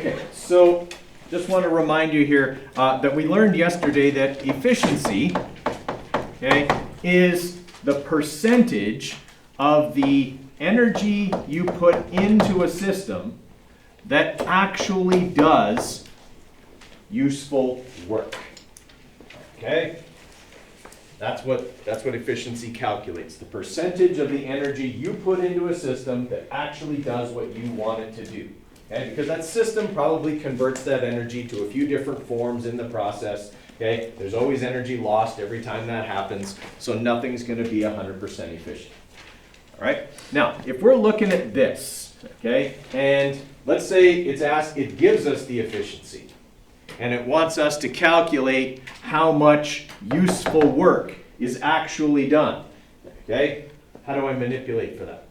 Okay, so just want to remind you here that we learned yesterday that efficiency, okay, is the percentage of the energy you put into a system that actually does useful work. Okay? That's what efficiency calculates. The percentage of the energy you put into a system that actually does what you want it to do. Okay? Because that system probably converts that energy to a few different forms in the process. Okay? There's always energy lost every time that happens, so nothing's going to be 100% efficient. All right? Now, if we're looking at this, okay, and let's say it gives us the efficiency, and it wants us to calculate how much useful work is actually done. Okay? How do I manipulate for that?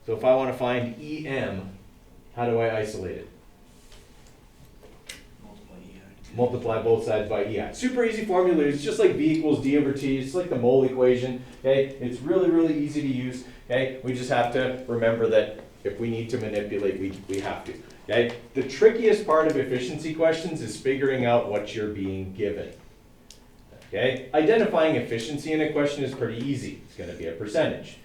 So if I want to find EM, how do I isolate it? Multiply both sides by EI. Super easy formula. It's just like V equals D over T. It's like the mole equation. Okay? It's really, really easy to use. Okay? We just have to remember that if we need to manipulate, we have to. Okay? The trickiest part of efficiency questions is figuring out what you're being given. Okay? Identifying efficiency in a question is pretty easy. It's going to be a percentage.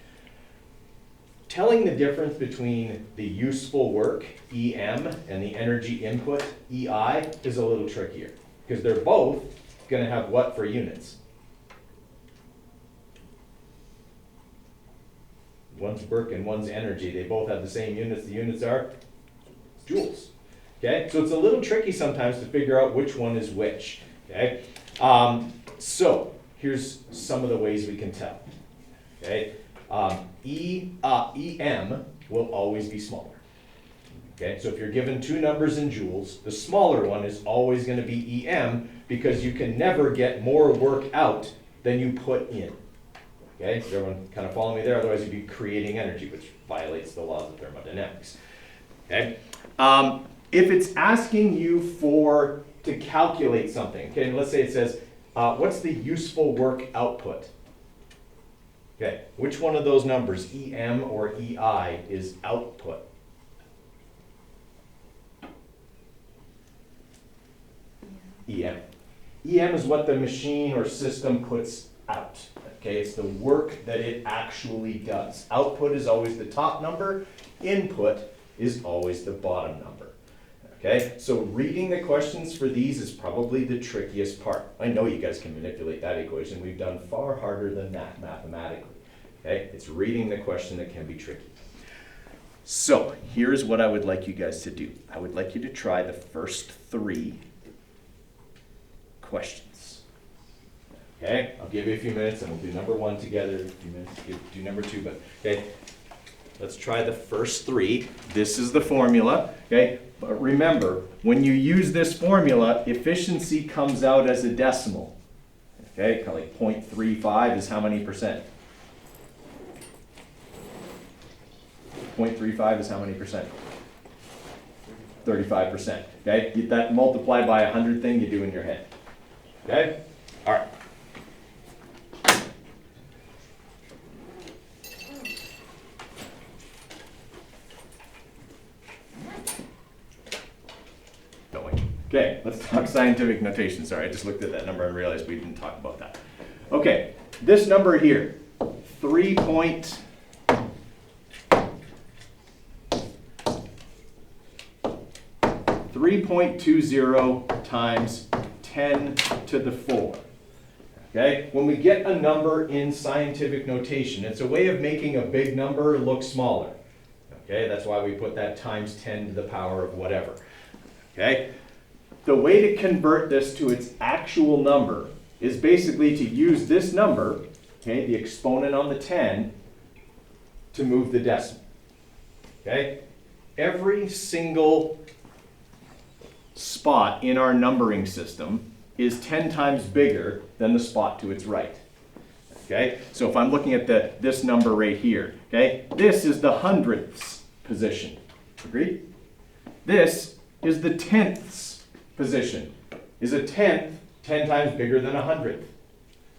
Telling the difference between the useful work, EM, and the energy input, EI, is a little trickier. Because they're both going to have what for units? One's work and one's energy. They both have the same units. The units are joules. Okay? So it's a little tricky sometimes to figure out which one is which. Okay? So here's some of the ways we can tell. Okay? EM will always be smaller. Okay? So if you're given two numbers in joules, the smaller one is always going to be EM because you can never get more work out than you put in. Okay? Does everyone kind of follow me there? Otherwise you'd be creating energy, which violates the laws of thermodynamics. Okay? If it's asking you to calculate something, okay, let's say it says, what's the useful work output? Okay, which one of those numbers, EM or EI, is output? EM. EM is what the machine or system puts out. Okay, it's the work that it actually does. Output is always the top number. Input is always the bottom number. Okay, so reading the questions for these is probably the trickiest part. I know you guys can manipulate that equation. We've done far harder than that mathematically. Okay, it's reading the question that can be tricky. So here's what I would like you guys to do. I would like you to try the first three questions. Okay, I'll give you a few minutes and we'll do number one together. A few minutes to do number two, but okay. Let's try the first three. This is the formula, okay? But remember, when you use this formula, efficiency comes out as a decimal. Okay, kind of like 0.35 is how many percent? 0.35 is how many percent? 35%. Okay, get that multiplied by 100 thing you do in your head. Okay? All right. Okay, let's talk scientific notation. Sorry, I just looked at that number and realized we didn't talk about that. Okay, this number here, 3.20 times 10 to the 4. Okay, when we get a number in scientific notation, it's a way of making a big number look smaller. Okay, that's why we put that times 10 to the power of whatever. Okay. The way to convert this to its actual number is basically to use this number, okay, the exponent on the 10, to move the decimal. Okay? Every single spot in our numbering system is 10 times bigger than the spot to its right. Okay? So if I'm looking at this number right here, okay, this is the hundredths position. Agreed? This is the tenths position. Is a tenth 10 times bigger than a hundredth?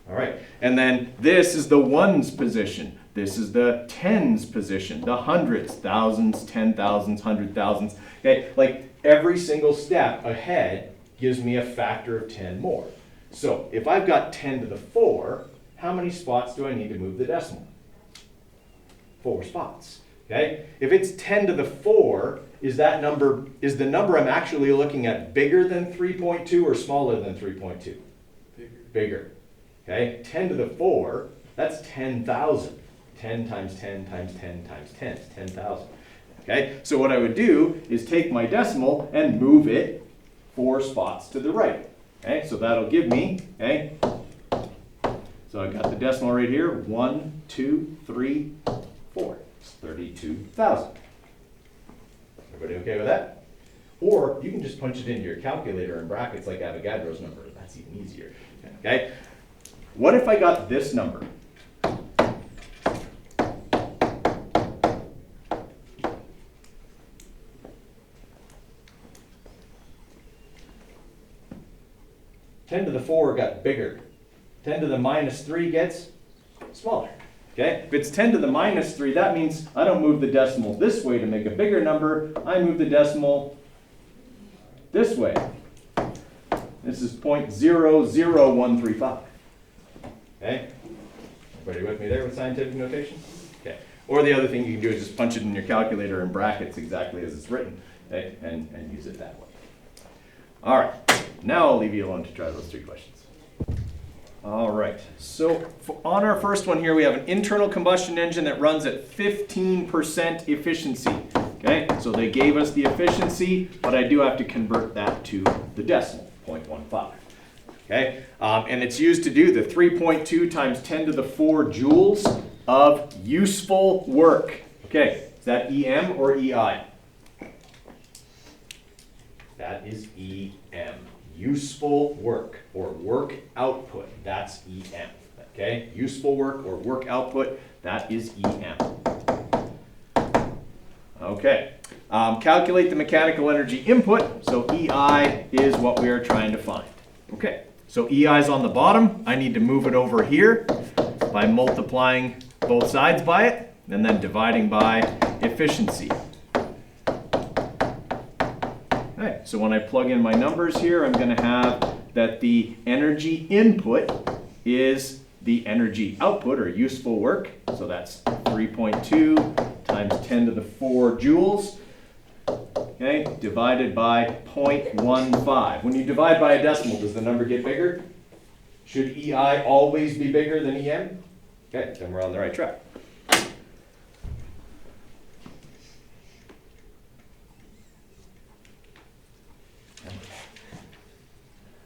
All right. And then this is the ones position. This is the tens position, the hundreds, thousands, 10,000s, 100,000s. Okay, like every single step ahead gives me a factor of 10 more. So if I've got 10 to the 4, how many spots do I need to move the decimal? 4 spots. Okay? If it's 10 to the 4, is the number I'm actually looking at bigger than 3.2 or smaller than 3.2? Bigger. Okay? 10 to the 4, that's 10,000. 10 times 10 times 10 times 10 is 10,000. Okay? So what I would do is take my decimal and move it 4 spots to the right. Okay? So that'll give me, okay? So I've got the decimal right here, 1, 2, 3, 4. It's 32,000. Everybody okay with that? Or you can just punch it into your calculator in brackets like Avogadro's number. That's even easier. Okay? What if I got this number? Ten to the 4 got bigger. 10 to the minus 3 gets smaller. Okay? If it's 10 to the minus 3, that means I don't move the decimal this way to make a bigger number. I move the decimal this way. This is 0.00135. Okay? Everybody with me there with scientific notation? Okay. Or the other thing you can do is just punch it in your calculator in brackets exactly as it's written, okay? and use it that way. All right. Now I'll leave you alone to try those 3 questions. All right, so on our first one here, we have an internal combustion engine that runs at 15% efficiency. Okay, so they gave us the efficiency, but I do have to convert that to the decimal, 0.15. Okay, and it's used to do the 3.2 times 10 to the 4 joules of useful work. Okay, is that EM or EI? That is EM. Useful work or work output, that's EM. Okay, useful work or work output, that is EM. Okay, calculate the mechanical energy input, so EI is what we are trying to find. Okay, so EI is on the bottom. I need to move it over here by multiplying both sides by it and then dividing by efficiency. Okay, so when I plug in my numbers here, I'm going to have that the energy input is the energy output or useful work. So that's 3.2 times 10 to the 4 joules, okay, divided by 0.15. When you divide by a decimal, does the number get bigger? Should EI always be bigger than EM? Okay, then we're on the right track.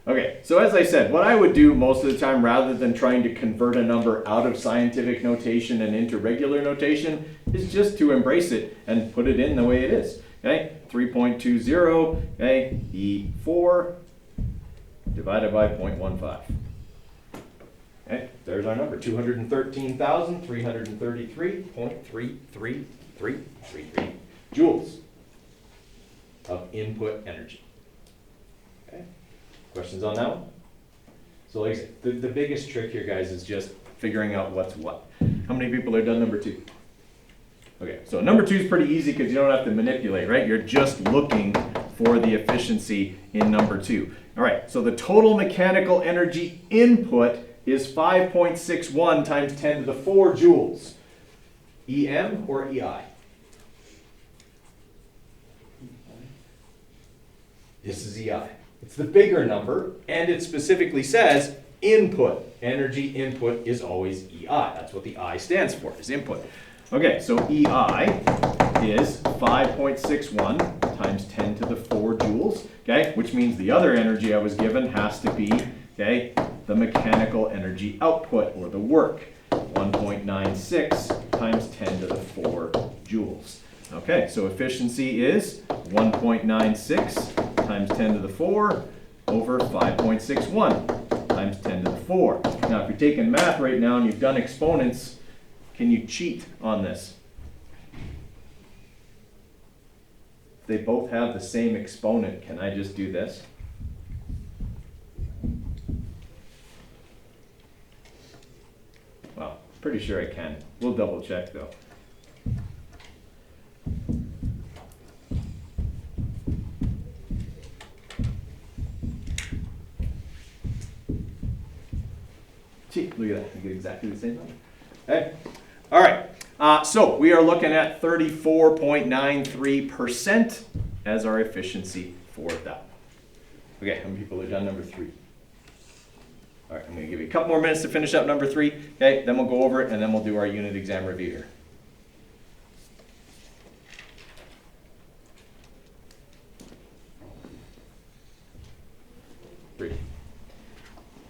Okay, so as I said, what I would do most of the time rather than trying to convert a number out of scientific notation and into regular notation is just to embrace it and put it in the way it is. Okay, 3.20, okay, E4 divided by 0.15. Okay, there's our number, 213,333.33333 joules of input energy. Okay. Questions on that one? So like I said, the biggest trick here, guys, is just figuring out what's what. How many people are done number 2? Okay, so number 2 is pretty easy because you don't have to manipulate, right? You're just looking for the efficiency in number 2. All right, so the total mechanical energy input is 5.61 times 10 to the 4 joules. EM or EI? This is EI. It's the bigger number, and it specifically says input. Energy input is always EI. That's what the I stands for, is input. Okay, so EI is 5.61 times 10 to the 4 joules, okay, which means the other energy I was given has to be, okay, the mechanical energy output, or the work, 1.96 times 10 to the 4 joules. Okay, so efficiency is 1.96 times 10 to the 4 over 5.61 times 10 to the 4. Now, if you're taking math right now and you've done exponents, can you cheat on this? If they both have the same exponent, can I just do this? Well, Pretty sure I can. We'll double check though. Gee, look at that. You get exactly the same number. Okay. All right. So we are looking at 34.93% as our efficiency for that. Okay, how many people have done number 3? All right, I'm going to give you a couple more minutes to finish up number 3. Okay, then we'll go over it and then we'll do our unit exam review here.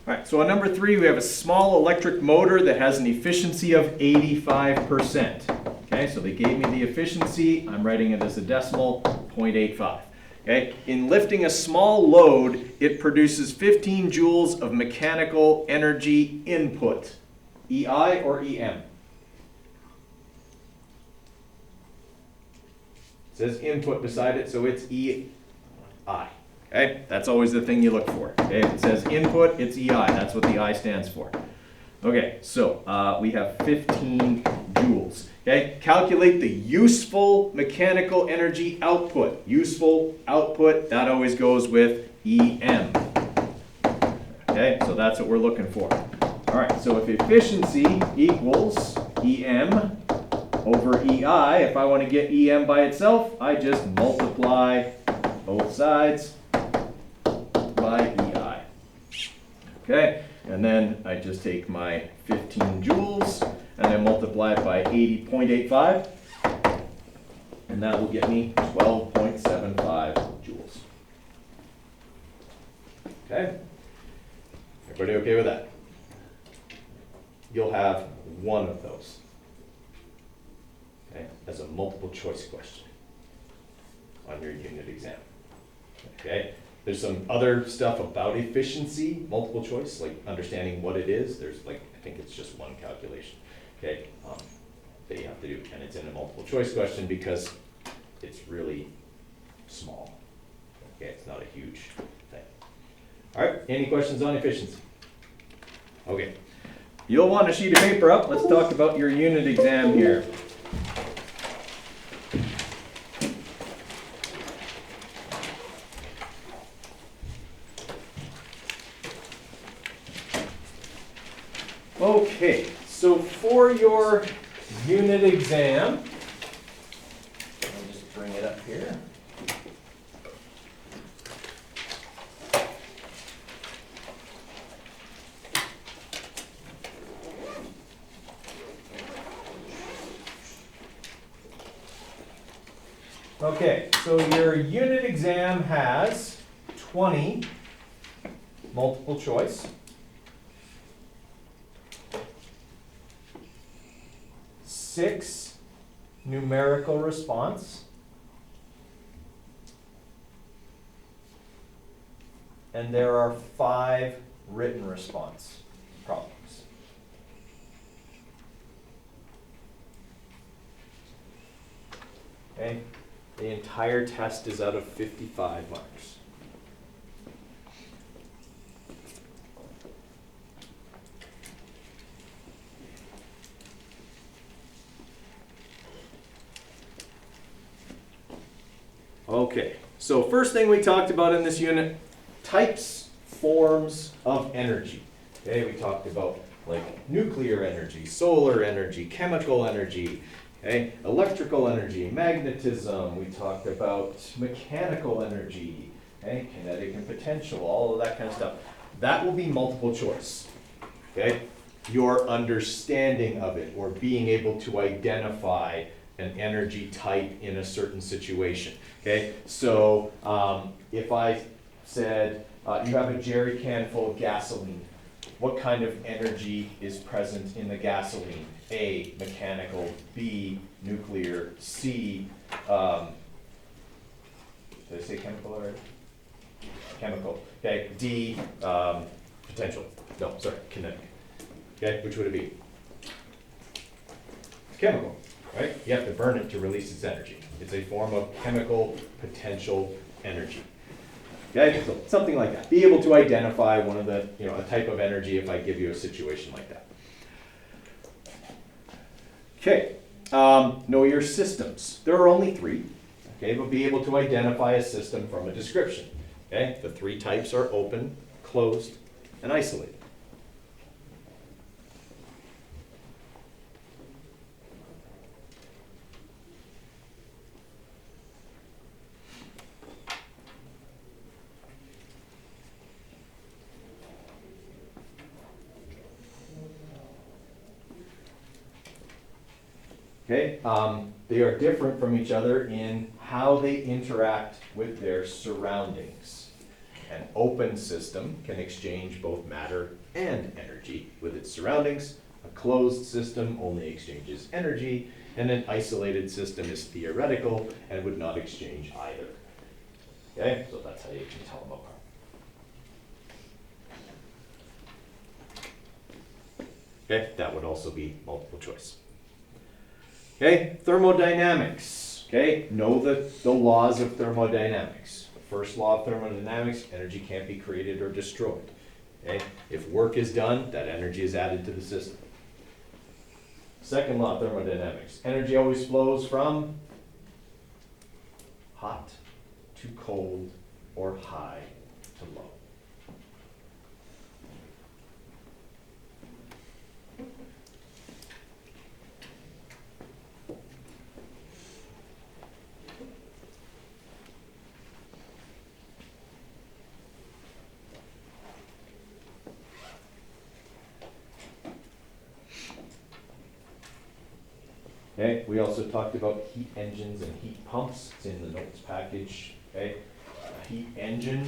All right, so on number 3, we have a small electric motor that has an efficiency of 85%. Okay, so they gave me the efficiency. I'm writing it as a decimal, 0.85. Okay, in lifting a small load, it produces 15 joules of mechanical energy input. EI or EM? It says input beside it, so it's EI. Okay, that's always the thing you look for. Okay, if it says input, it's EI. That's what the I stands for. Okay, so we have 15 joules. Okay, calculate the useful mechanical energy output. Useful output, that always goes with EM. Okay, so that's what we're looking for. All right, so if efficiency equals EM over EI, if I want to get EM by itself, I just multiply both sides by EI. Okay, and then I just take my 15 joules and then multiply it by 80.85, and that will get me 12.75 joules. Okay, everybody okay with that? You'll have one of those, okay, as a multiple choice question on your unit exam. Okay, there's some other stuff about efficiency, multiple choice, like understanding what it is. There's like, I think it's just one calculation, okay, that you have to do, and it's in a multiple choice question because it's really small. Okay, it's not a huge thing. All right, any questions on efficiency? Okay, you'll want a sheet of paper up. Let's talk about your unit exam here. Okay, so for your unit exam, I'll just bring it up here. Okay, so your unit exam has 20 multiple choice, 6 numerical response, and there are 5 written response problems. Okay, the entire test is out of 55 marks. Okay, so first thing we talked about in this unit, types, forms of energy. Okay, we talked about like nuclear energy, solar energy, chemical energy, okay, electrical energy, magnetism. We talked about mechanical energy, okay, kinetic and potential, all of that kind of stuff. That will be multiple choice. Okay, your understanding of it or being able to identify an energy type in a certain situation. Okay, so if I said you have a jerry can full of gasoline, what kind of energy is present in the gasoline? A, mechanical, B, nuclear, C, did I say chemical already? Chemical, okay, D, potential, no, sorry, kinetic. Okay, which would it be? Chemical. Right? You have to burn it to release its energy. It's a form of chemical potential energy. Okay, so something like that. Be able to identify one of the, a type of energy if I give you a situation like that. Okay, know your systems. There are only three, okay, but be able to identify a system from a description. Okay, the three types are open, closed, and isolated. Okay, they are different from each other in how they interact with their surroundings. An open system can exchange both matter and energy with its surroundings. A closed system only exchanges energy, and an isolated system is theoretical and would not exchange either. Okay, so that's how you can tell them apart. Okay, that would also be multiple choice. Okay, thermodynamics. Okay, know the laws of thermodynamics. The first law of thermodynamics, energy can't be created or destroyed. Okay, if work is done, that energy is added to the system. Second law of thermodynamics, energy always flows from hot to cold or high to low. Okay, we also talked about heat engines and heat pumps. It's in the notes package. Okay, a heat engine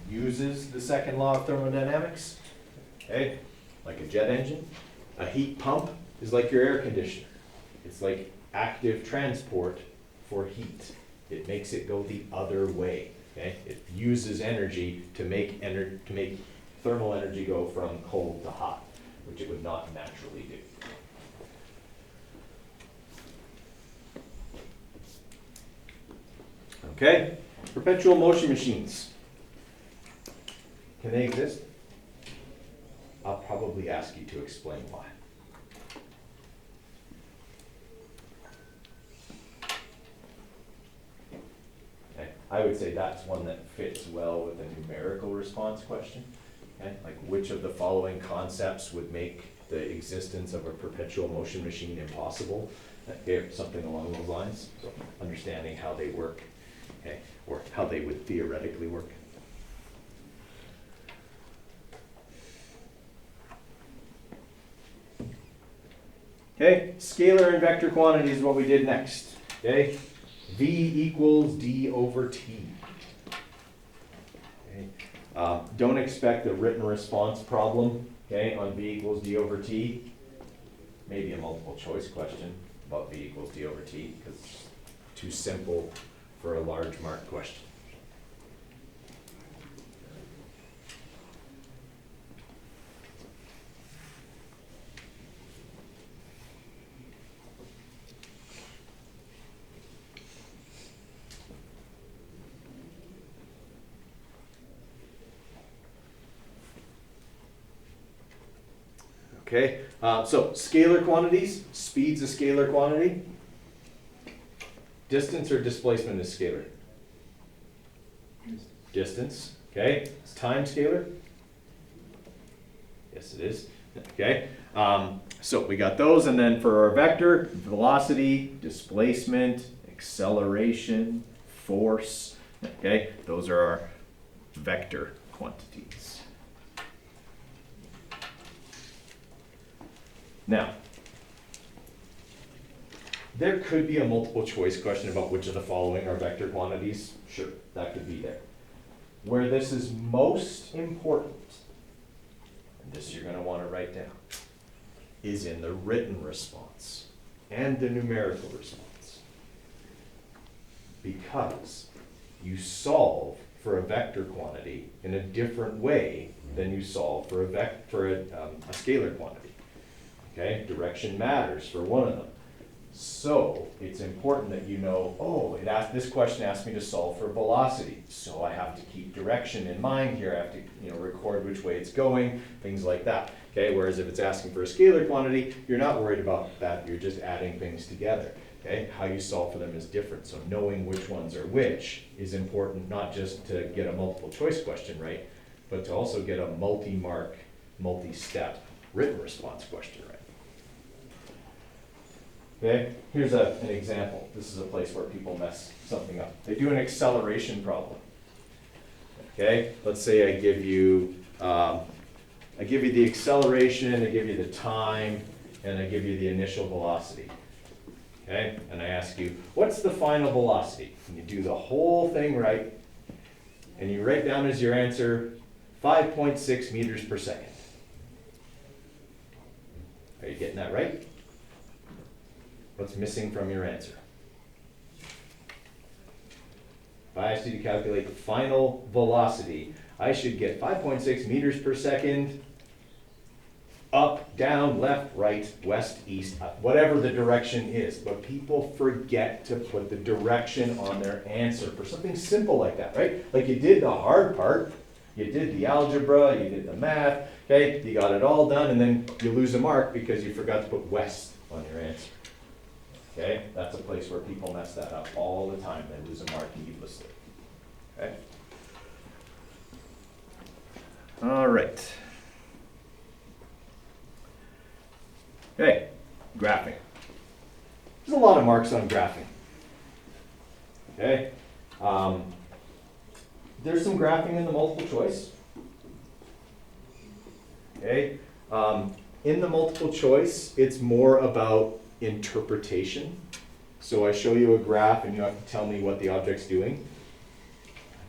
uses the second law of thermodynamics. Okay, like a jet engine. A heat pump is like your air conditioner. It's like active transport for heat. It makes it go the other way. Okay, it uses energy to make thermal energy go from cold to hot, which it would not naturally do. Okay, perpetual motion machines. Can they exist? I'll probably ask you to explain why. Okay, I would say that's one that fits well with a numerical response question. Okay, like which of the following concepts would make the existence of a perpetual motion machine impossible? Okay, something along those lines. So understanding how they work. Okay, or how they would theoretically work. Okay, scalar and vector quantities is what we did next. Okay, V equals D over T. Okay. Don't expect a written response problem, okay, on V equals D over T. Maybe a multiple choice question about V equals D over T, because it's too simple for a large mark question. Okay, so scalar quantities, speed's a scalar quantity. Distance or displacement is scalar? Distance, okay. Is time scalar? Yes, it is. Okay, so we got those, and then for our vector, velocity, displacement, acceleration, force, okay, those are our vector quantities. Now, there could be a multiple choice question about which of the following are vector quantities. Sure, that could be there. Where this is most important, and this you're going to want to write down, is in the written response and the numerical response. Because you solve for a vector quantity in a different way than you solve for a scalar quantity. Okay, direction matters for one of them. So it's important that you know, oh, this question asked me to solve for velocity. So I have to keep direction in mind here. I have to record which way it's going, things like that. Okay, whereas if it's asking for a scalar quantity, you're not worried about that, you're just adding things together. Okay, how you solve for them is different, so knowing which ones are which is important, not just to get a multiple choice question right, but to also get a multi-mark, multi-step written response question right. Okay, here's an example. This is a place where people mess something up. They do an acceleration problem. Okay, let's say I give you the acceleration, I give you the time, and I give you the initial velocity. Okay, and I ask you, what's the final velocity? And you do the whole thing right, and you write down as your answer 5.6 meters per second. Are you getting that right? What's missing from your answer? If I asked you to calculate the final velocity, I should get 5.6 meters per second, up, down, left, right, west, east, up, whatever the direction is. But people forget to put the direction on their answer for something simple like that, right? Like you did the hard part, you did the algebra, you did the math, okay? You got it all done, and then you lose a mark because you forgot to put west on your answer. Okay, that's a place where people mess that up all the time. They lose a mark needlessly. Okay. All right. Okay, graphing. There's a lot of marks on graphing. Okay. There's some graphing in the multiple choice. Okay. In the multiple choice, it's more about interpretation. So I show you a graph and you have to tell me what the object's doing.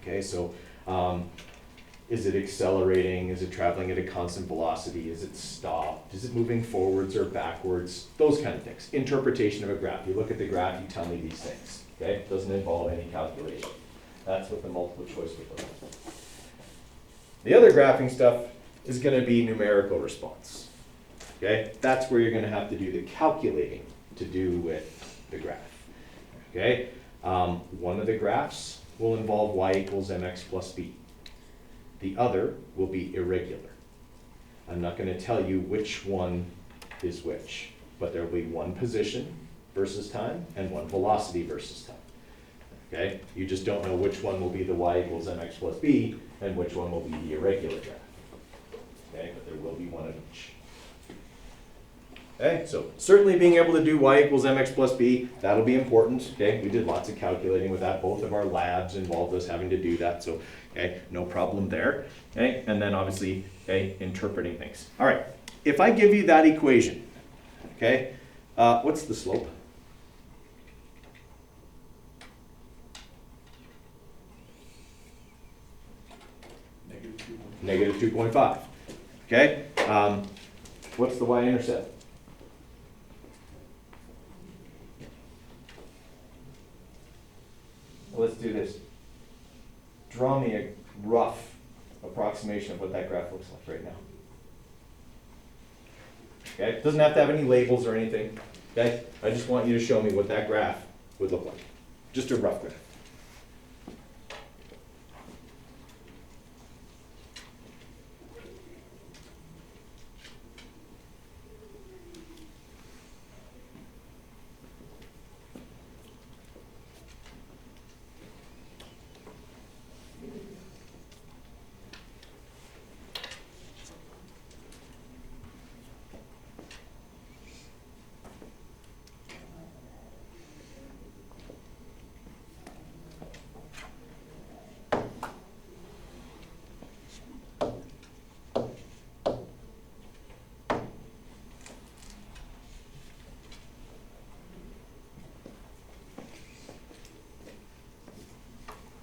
Okay, so is it accelerating? Is it traveling at a constant velocity? Is it stopped? Is it moving forwards or backwards? Those kind of things. Interpretation of a graph. You look at the graph, you tell me these things. Okay, it doesn't involve any calculation. That's what the multiple choice would look like. The other graphing stuff is going to be numerical response. Okay, that's where you're going to have to do the calculating to do with the graph. Okay, one of the graphs will involve y equals mx plus b. The other will be irregular. I'm not going to tell you which one is which, but there will be one position versus time and one velocity versus time. Okay, you just don't know which one will be the y equals mx plus b and which one will be the irregular graph. Okay, but there will be one of each. Okay, so certainly being able to do y equals mx plus b, that'll be important. Okay, we did lots of calculating with that. Both of our labs involved us having to do that, so okay, no problem there. Okay, and then obviously, okay, interpreting things. All right, if I give you that equation, okay, what's the slope? Negative 2.5. Okay, what's the y-intercept? Let's do this. Draw me a rough approximation of what that graph looks like right now. Okay, it doesn't have to have any labels or anything. Okay, I just want you to show me what that graph would look like. Just a rough graph.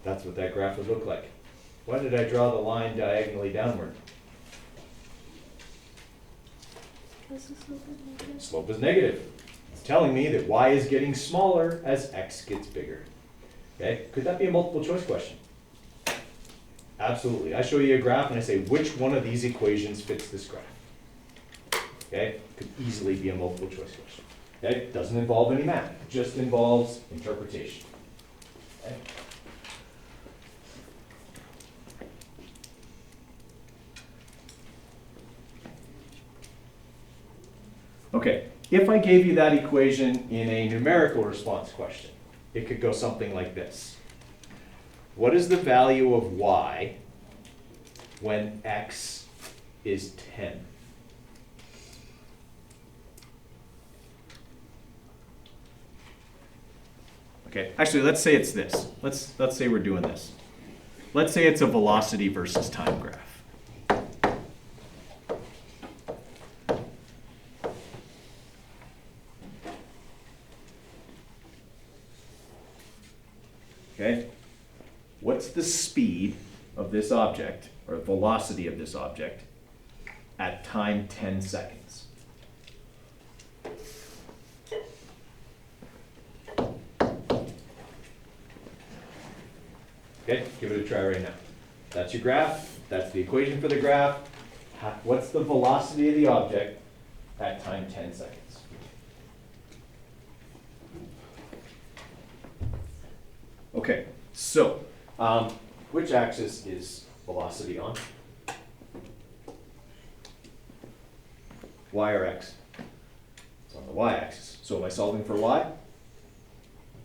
That's what that graph would look like. Why did I draw the line diagonally downward? Because the slope is negative. Slope is negative. It's telling me that y is getting smaller as x gets bigger. Okay, could that be a multiple choice question? Absolutely. I show you a graph and I say which one of these equations fits this graph. Okay, could easily be a multiple choice question. Okay, doesn't involve any math, it just involves interpretation. Okay. Okay, if I gave you that equation in a numerical response question, it could go something like this. What is the value of y when x is 10? Okay, actually, let's say it's this. Let's say we're doing this. Let's say it's a velocity versus time graph. Okay, what's the speed of this object, or velocity of this object, at time 10 seconds? Okay, give it a try right now. That's your graph, that's the equation for the graph. What's the velocity of the object at time 10 seconds? Okay, so which axis is velocity on? Y or X? It's on the y-axis. So am I solving for y?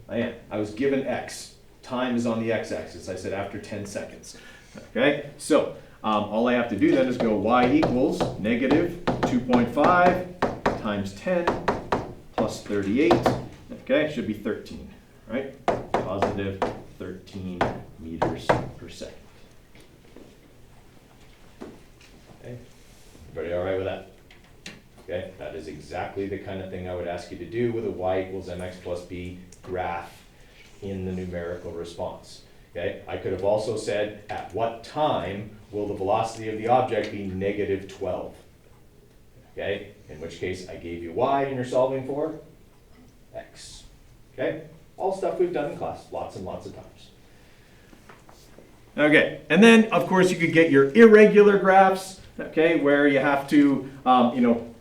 I am. I was given X. Time is on the x-axis. I said after 10 seconds. Okay, so all I have to do then is go y equals negative 2.5 times 10 plus 38. Okay, should be 13, right? Positive 13 meters per second. Okay, everybody all right with that? Okay, that is exactly the kind of thing I would ask you to do with a y equals mx plus b graph in the numerical response. Okay, I could have also said, at what time will the velocity of the object be negative 12? Okay, in which case I gave you y and you're solving for x. Okay, all stuff we've done in class lots and lots of times. Okay, and then of course you could get your irregular graphs, okay, where you have to,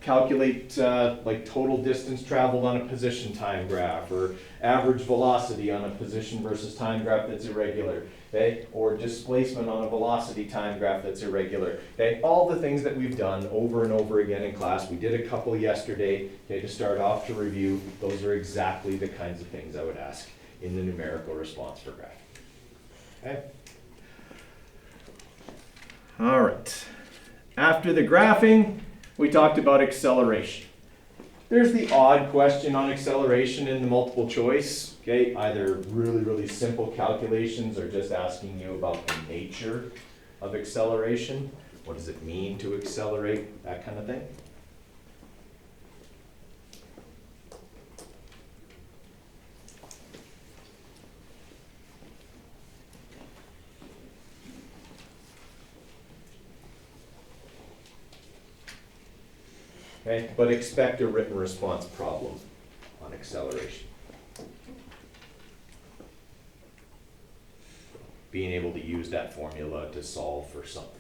calculate like total distance traveled on a position time graph, or average velocity on a position versus time graph that's irregular, okay, or displacement on a velocity time graph that's irregular, okay, all the things that we've done over and over again in class. We did a couple yesterday, okay, to start off to review. Those are exactly the kinds of things I would ask in the numerical response for graph. Okay. All right. After the graphing, we talked about acceleration. There's the odd question on acceleration in the multiple choice, okay? Either really, really simple calculations or just asking you about the nature of acceleration. What does it mean to accelerate? That kind of thing. Okay, but expect a written response problem on acceleration. Being able to use that formula to solve for something.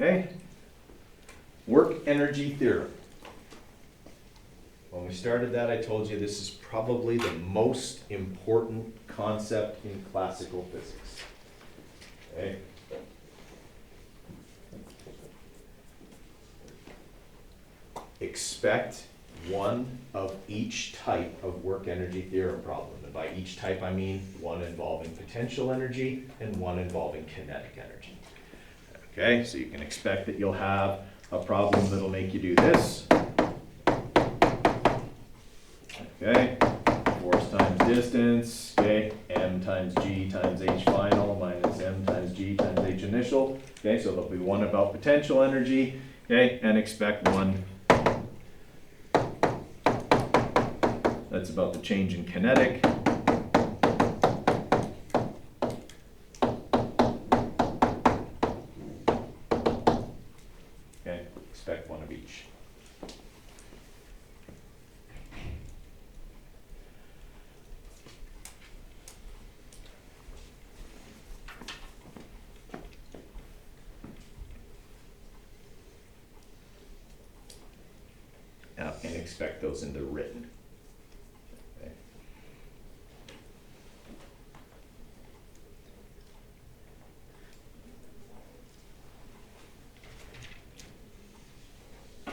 Okay. Work energy theorem. When we started that, I told you this is probably the most important concept in classical physics. Okay. Expect one of each type of work energy theorem problem. And by each type, I mean one involving potential energy and one involving kinetic energy. Okay, so you can expect that you'll have a problem that'll make you do this. Okay, force times distance, okay, m times g times h final minus m times g times h initial. Okay, so there'll be one about potential energy, okay, and expect one that's about the change in kinetic. Okay, expect one of each. And expect those in the written. Okay.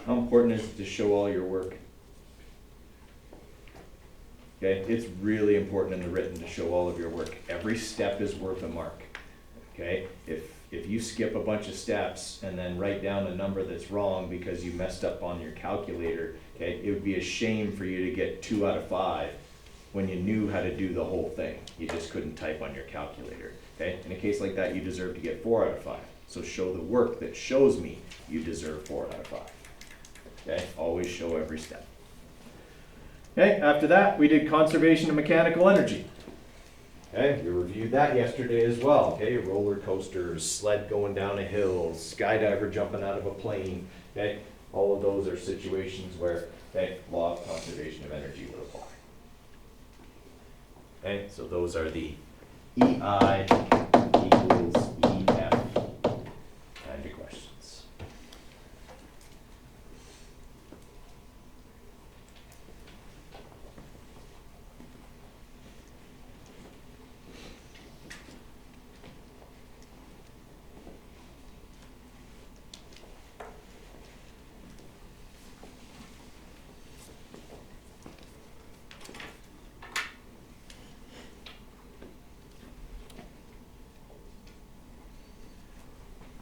How important is it to show all your work? Okay, it's really important in the written to show all of your work. Every step is worth a mark. Okay, if you skip a bunch of steps and then write down a number that's wrong because you messed up on your calculator, okay, it would be a shame for you to get 2 out of 5 when you knew how to do the whole thing. You just couldn't type on your calculator. Okay, in a case like that, you deserve to get 4 out of 5. So show the work that shows me you deserve 4 out of 5. Okay, always show every step. Okay, after that, we did conservation of mechanical energy. Okay, we reviewed that yesterday as well. Okay, roller coasters, sled going down a hill, skydiver jumping out of a plane. Okay, all of those are situations where, okay, law of conservation of energy would apply. Okay, so those are the EI equals EF kind of questions.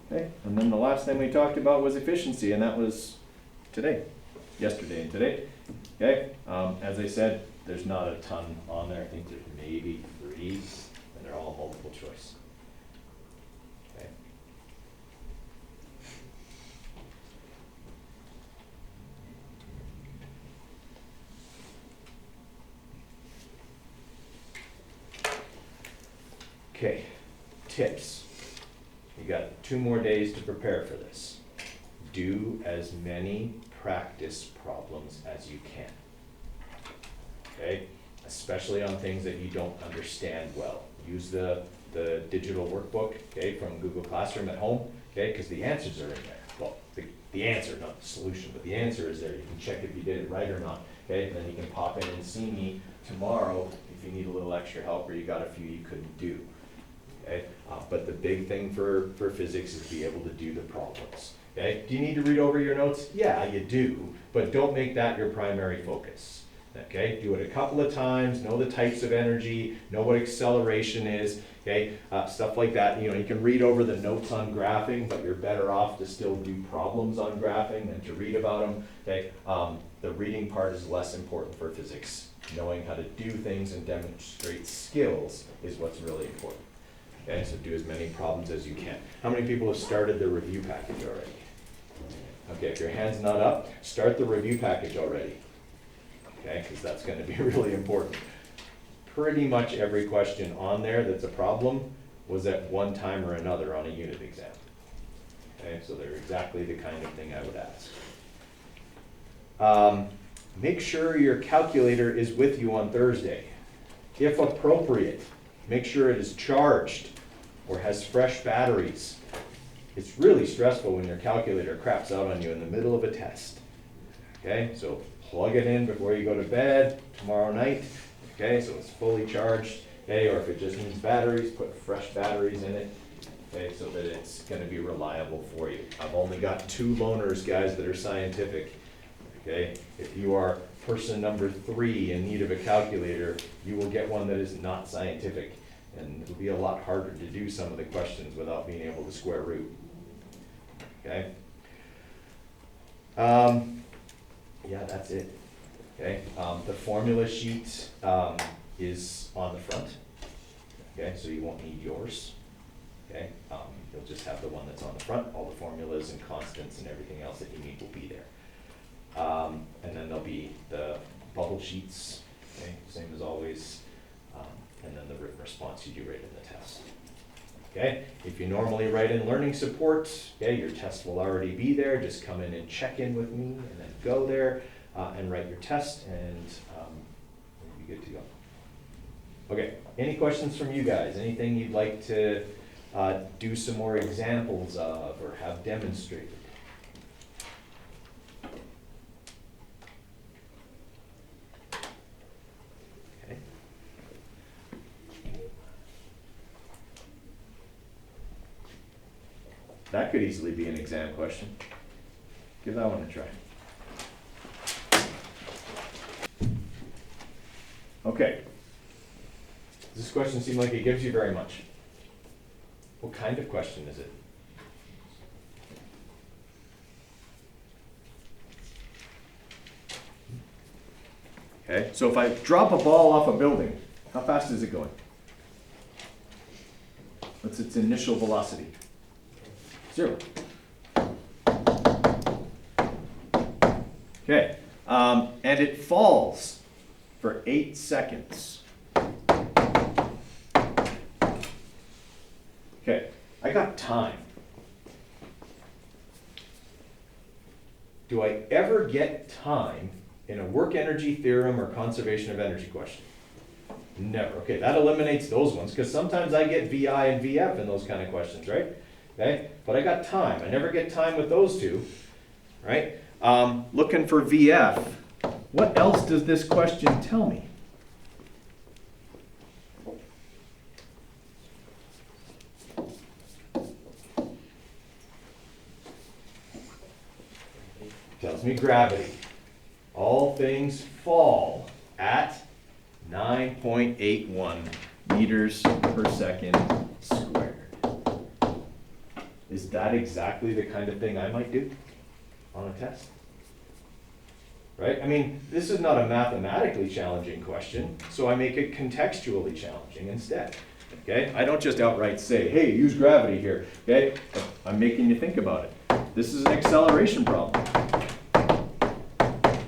Okay, and then the last thing we talked about was efficiency, and that was yesterday and today. Okay, as I said, there's not a ton on there. I think there's maybe 3, and they're all multiple choice. Okay. Okay, tips. You got 2 more days to prepare for this. Do as many practice problems as you can. Okay, especially on things that you don't understand well. Use the digital workbook, okay, from Google Classroom at home, okay, because the answers are in there. Well, the answer, not the solution, but the answer is there. You can check if you did it right or not, okay, and then you can pop in and see me tomorrow if you need a little extra help or you got a few you couldn't do. Okay? But the big thing for physics is to be able to do the problems. Okay? Do you need to read over your notes? Yeah, you do, but don't make that your primary focus. Okay? Do it a couple of times, know the types of energy, know what acceleration is, okay? Stuff like that. You know, you can read over the notes on graphing, but you're better off to still do problems on graphing than to read about them. Okay? The reading part is less important for physics. Knowing how to do things and demonstrate skills is what's really important. Okay, so do as many problems as you can. How many people have started the review package already? Okay, if your hand's not up, start the review package already. Okay, because that's going to be really important. Pretty much every question on there that's a problem was at one time or another on a unit exam. Okay, so they're exactly the kind of thing I would ask. Make sure your calculator is with you on Thursday. If appropriate, make sure it is charged or has fresh batteries. It's really stressful when your calculator craps out on you in the middle of a test. Okay, so plug it in before you go to bed tomorrow night. Okay, so it's fully charged. Okay, or if it just needs batteries, put fresh batteries in it. Okay, so that it's going to be reliable for you. I've only got 2 loaners, guys, that are scientific. Okay, if you are person number 3 in need of a calculator, you will get one that is not scientific. And it'll be a lot harder to do some of the questions without being able to square root. Okay? Yeah, that's it. Okay? The formula sheet is on the front. Okay, so you won't need yours. Okay? You'll just have the one that's on the front. All the formulas and constants and everything else that you need will be there. And then there'll be the bubble sheets, okay, same as always, and then the written response you do right in the test. Okay, if you normally write in learning support, okay, your test will already be there. Just come in and check in with me and then go there and write your test, and you'll be good to go. Okay, any questions from you guys? Anything you'd like to do some more examples of or have demonstrated? That could easily be an exam question. Give that one a try. Okay. Does this question seem like it gives you very much? What kind of question is it? Okay, so if I drop a ball off a building, how fast is it going? What's its initial velocity? 0. Okay, and it falls for 8 seconds. Okay, I got time. Do I ever get time in a work energy theorem or conservation of energy question? Never. Okay, that eliminates those ones, because sometimes I get VI and VF in those kind of questions, right? Okay, but I got time. I never get time with those two, right? Looking for VF. What else does this question tell me? Tells me gravity. All things fall at 9.81 meters per second squared. Is that exactly the kind of thing I might do on a test? Right? I mean, this is not a mathematically challenging question, so I make it contextually challenging instead. Okay? I don't just outright say, hey, use gravity here. Okay? I'm making you think about it. This is an acceleration problem.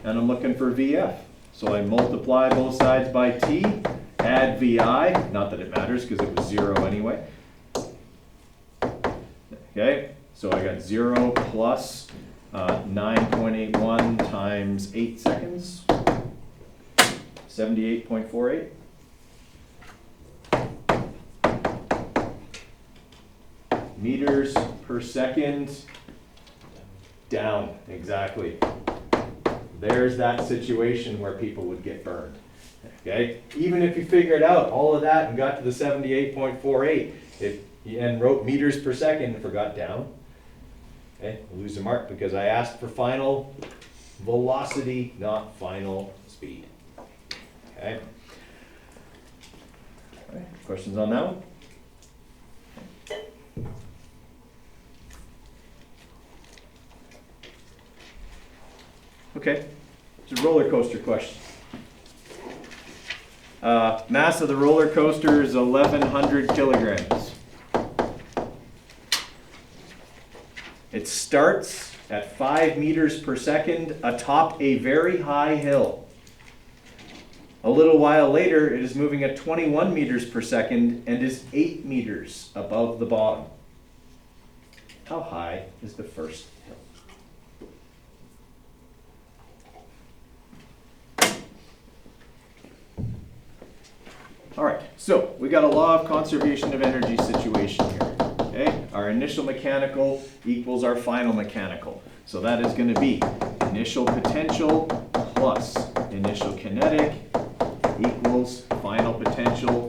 And I'm looking for VF. So I multiply both sides by t, add VI, not that it matters because it was 0 anyway. Okay, so I got 0 plus 9.81 times 8 seconds, 78.48. Meters per second, down, exactly. There's that situation where people would get burned. Okay? Even if you figured out all of that and got to the 78.48, and wrote meters per second and forgot down, okay, I'll lose a mark because I asked for final velocity, not final speed. Okay? All right. Questions on that one? Okay, it's a roller coaster question. Mass of the roller coaster is 1,100 kilograms. It starts at 5 meters per second atop a very high hill. A little while later, it is moving at 21 meters per second and is 8 meters above the bottom. How high is the first hill? All right, so we got a law of conservation of energy situation here. Okay, our initial mechanical equals our final mechanical. So that is going to be initial potential plus initial kinetic equals final potential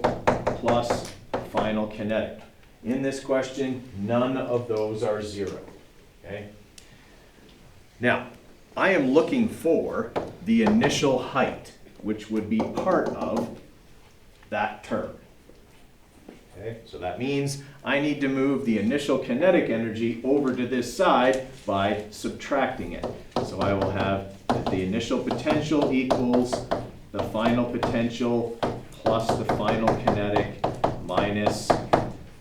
plus final kinetic. In this question, none of those are 0. Okay. Now, I am looking for the initial height, which would be part of that term. Okay, so that means I need to move the initial kinetic energy over to this side by subtracting it. So I will have that the initial potential equals the final potential plus the final kinetic minus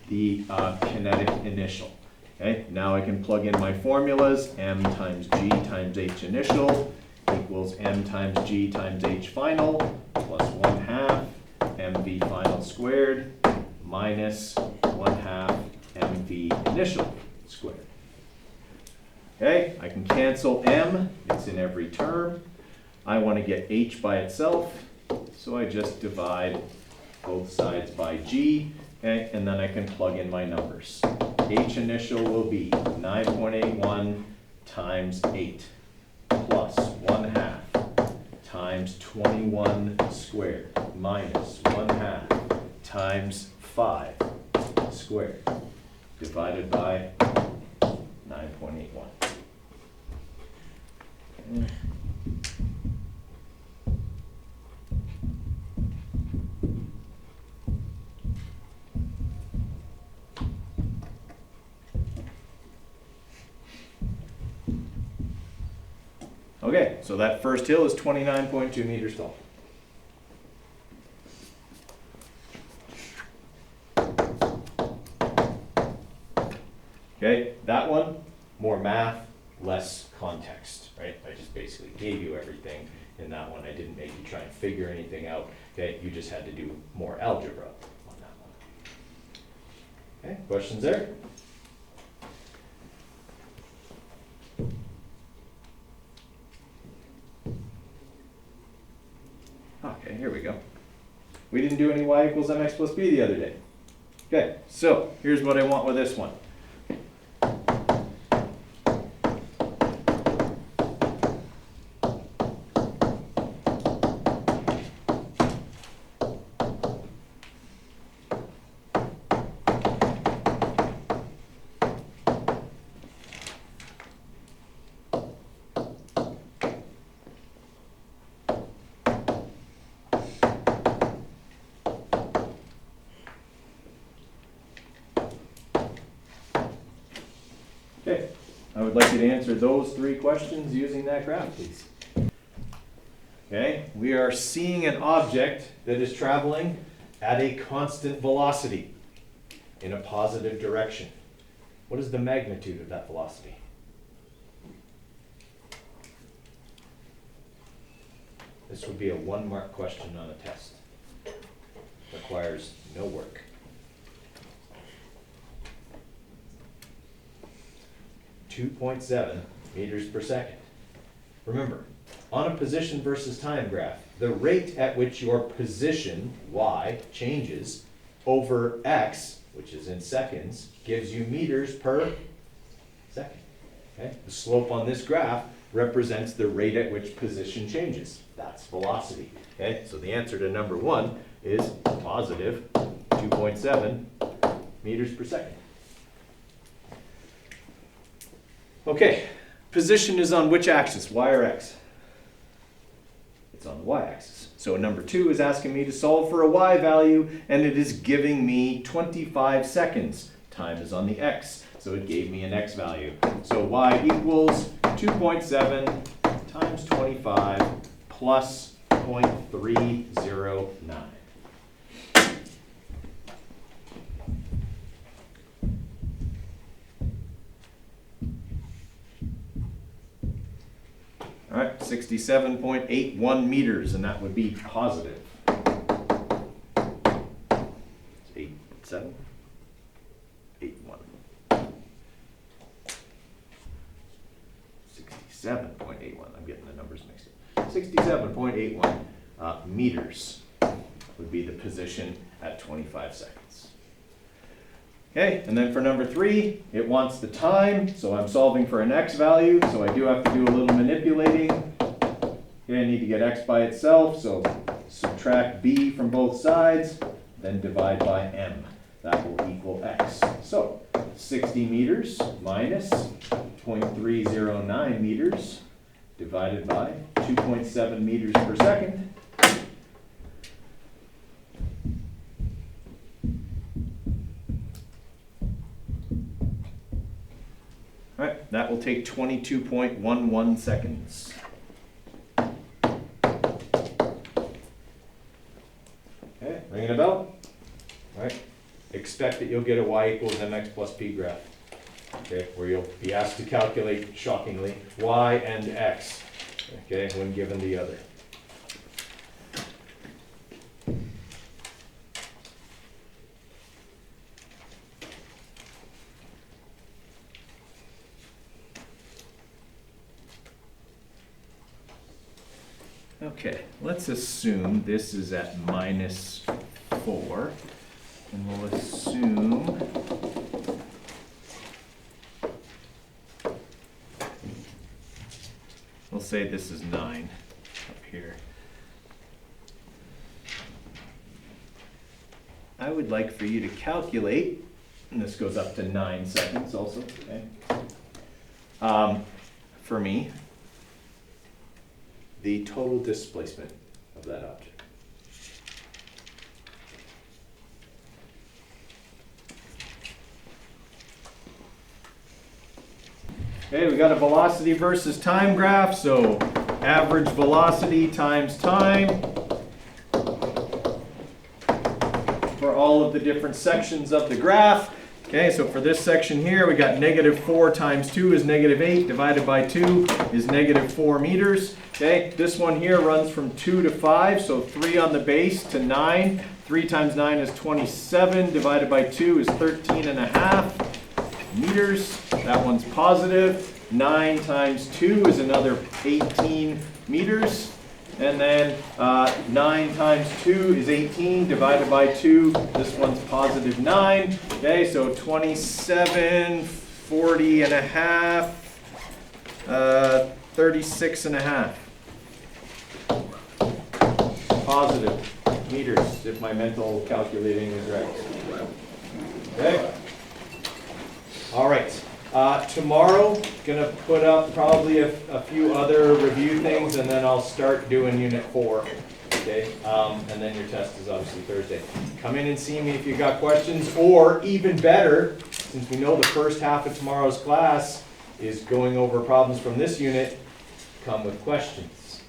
the kinetic initial. Okay, now I can plug in my formulas. M times G times H initial equals M times G times H final plus 1/2 MV final squared minus 1/2 MV initial squared. Okay, I can cancel M, it's in every term. I want to get H by itself, so I just divide both sides by G, okay, and then I can plug in my numbers. H initial will be 9.81 times 8 plus 1/2 times 21 squared minus 1/2 times 5 squared divided by 29.81. Okay, so that first hill is 29.2 meters tall. Okay, that one, more math, less context, right? I just basically gave you everything in that one. I didn't make you try and figure anything out. Okay, you just had to do more algebra on that one. Okay, questions there? Okay, here we go. We didn't do any y equals mx plus b the other day. Okay, so here's what I want with this one. Okay, I would like you to answer those three questions using that graph, please. Okay, we are seeing an object that is traveling at a constant velocity in a positive direction. What is the magnitude of that velocity? This would be a 1-mark question on a test. Requires no work. 2.7 meters per second. Remember, on a position versus time graph, the rate at which your position, y, changes over x, which is in seconds, gives you meters per second. Okay? The slope on this graph represents the rate at which position changes. That's velocity. Okay? So the answer to number 1 is positive 2.7 meters per second. Okay, position is on which axis, y or x? It's on the y-axis. So number 2 is asking me to solve for a y value, and it is giving me 25 seconds. Time is on the x, so it gave me an x value. So y equals 2.7 times 25 plus 0.309. All right, 67.81 meters, and that would be positive. It's 87, 81. 67.81, I'm getting the numbers mixed up. 67.81 meters would be the position at 25 seconds. Okay, and then for number 3, it wants the time, so I'm solving for an x value, so I do have to do a little manipulating. Okay, I need to get x by itself, so subtract b from both sides, then divide by m. That will equal x. So 60 meters minus 0.309 meters divided by 2.7 meters per second. All right, that will take 22.11 seconds. Okay, ringing a bell? All right, expect that you'll get a y equals mx plus p graph. Okay, where you'll be asked to calculate, shockingly, y and x, okay, when given the other. Okay, let's assume this is at minus 4, and we'll assume we'll say this is 9 up here. I would like for you to calculate, and this goes up to 9 seconds also, okay? for me, the total displacement of that object. Okay, we got a velocity versus time graph, so average velocity times time for all of the different sections of the graph. Okay, so for this section here, we got -4 times 2 is -8, divided by 2 is -4 meters. Okay, this one here runs from 2 to 5, so 3 on the base to 9. 3 times 9 is 27, divided by 2 is 13.5 meters. That one's positive. 9 times 2 is another 18 meters. And then 9 times 2 is 18, divided by 2, this one's positive 9. Okay, so 27, 40.5, 36.5. Positive meters, if my mental calculating is right. Okay. All right. Tomorrow, gonna put up probably a few other review things, and then I'll start doing Unit 4. Okay, and then your test is obviously Thursday. Come in and see me if you got questions, or even better, since we know the first half of tomorrow's class is going over problems from this unit, come with questions.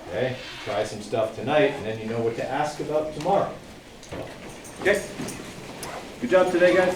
Okay, try some stuff tonight, and then you know what to ask about tomorrow. Okay, good job today, guys.